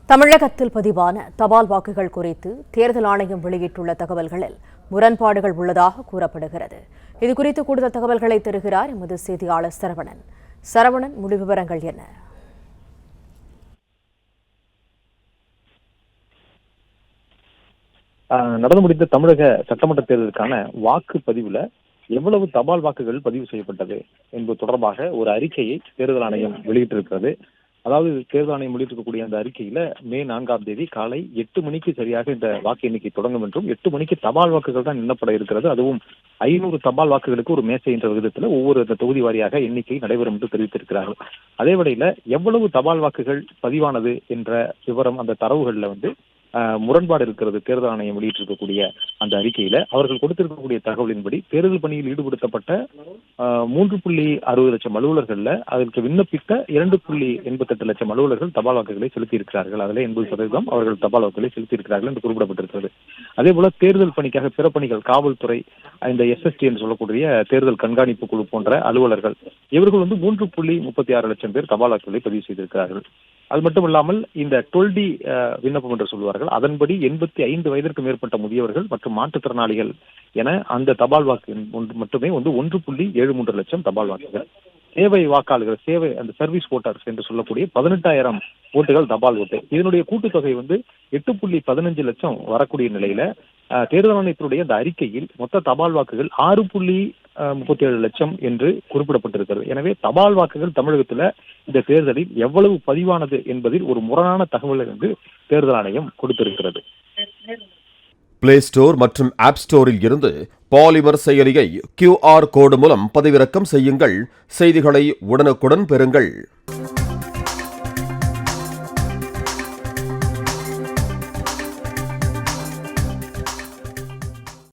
தமிழகத்தில் பதிவான தபால் வாக்குகள் குறித்து தேர்தல் ஆணையம் வெளியிட்டுள்ள தகவல்களில் முரண்பாடுகள் உள்ளதாக கூறப்படுகிறது. இதுகுறித்து கூடுதல் தகவல்களை தருகிறார் எமது செய்தியாளர் சரவணன். சரவணன், முழு விவரங்கள் என்ன? நடந்து முடிந்த தமிழக சட்டமன்ற தேர்தலுக்கான வாக்குப்பதிவுல எவ்வளவு தபால் வாக்குகள் பதிவு செய்யப்பட்டது என்பது தொடர்பாக ஒரு அறிக்கையை தேர்தல் ஆணையம் வெளியிட்டிருக்கிறது. அதாவது தேர்தல் ஆணையம் வெளியிட்டிருக்கக்கூடிய அந்த அறிக்கையில மே 4ஆம் தேதி காலை 8 மணிக்கு சரியாக இந்த வாக்கு எண்ணிக்கை தொடங்கும் என்றும் 8 மணிக்கு தபால் வாக்குகள் தான் எண்ணப்பட இருக்கிறது. அதுவும் 500 தபால் வாக்குகளுக்கு ஒரு மேசை என்ற விதத்தில் ஒவ்வொரு தொகுதி வாரியாக எண்ணிக்கை நடைபெறும் என்று தெரிவித்திருக்கிறார்கள். அதே வேளையில எவ்வளவு தபால் வாக்குகள் பதிவானது என்ற விவரம் அந்த தரவுகள்ல முரண்பாடு இருக்கிறது. தேர்தல் ஆணையம் வெளியிட்டிருக்கக்கூடிய அந்த அறிக்கையில அவர்கள் கொடுத்திருக்கக்கூடிய தகவலின்படி தேர்தல் பணியில் ஈடுபடுத்தப்பட்ட 3.60 லட்சம் அலுவலர்கள்ல அதற்கு விண்ணப்பித்த 2.88 லட்சம் அலுவலர்கள் தபால் வாக்குகளை செலுத்தி இருக்கிறார்கள். அதில் 80% அவர்கள் தபால் வாக்குகளை செலுத்தி இருக்கிறார்கள் என்று குறிப்பிடப்பட்டிருக்கிறது. அதே போல தேர்தல் பணிக்காக பிற பணிகள், காவல்துறை, இந்த SST என்று சொல்லக்கூடிய தேர்தல் கண்காணிப்பு குழு போன்ற அலுவலர்கள் இவர்கள் 3.36 லட்சம் பேர் தபால் வாக்குகளை பதிவு செய்திருக்கிறார்கள். அது மட்டும் இல்லாமல் இந்த 12D விண்ணப்பம் என்று சொல்வார்கள், அதன்படி 85 வயதிற்கு மேற்பட்ட முதியவர்கள் மற்றும் மாற்றுத்திறனாளிகள் என அந்த தபால் வாக்கு மட்டுமே 1.73 லட்சம் தபால் வாக்குகள். சேவை வாக்காளர்கள், சேவை அந்த சர்வீஸ் ஓட்டர்ஸ் என்று சொல்லக்கூடிய 18,000 ஓட்டுகள் தபால் ஓட்டு. இதனுடைய கூட்டுத்தொகை 8.15 லட்சம் வரக்கூடிய நிலையில தேர்தல் ஆணையத்தினுடைய அந்த அறிக்கையில் மொத்த தபால் வாக்குகள் 6.37 லட்சம் என்று குறிப்பிடப்பட்டிருக்கிறது. எனவே தபால் வாக்குகள் தமிழகத்துல இந்த தேர்தலில் எவ்வளவு பதிவானது என்பதில் ஒரு முரணான தகவலை தேர்தல் ஆணையம் கொடுத்திருக்கிறது. பிளே ஸ்டோர் மற்றும் ஆப் ஸ்டோரில் இருந்து பாலிமர் செயலியை QR கோடு மூலம் பதிவிறக்கம் செய்யுங்கள். செய்திகளை உடனுக்குடன் பெறுங்கள்.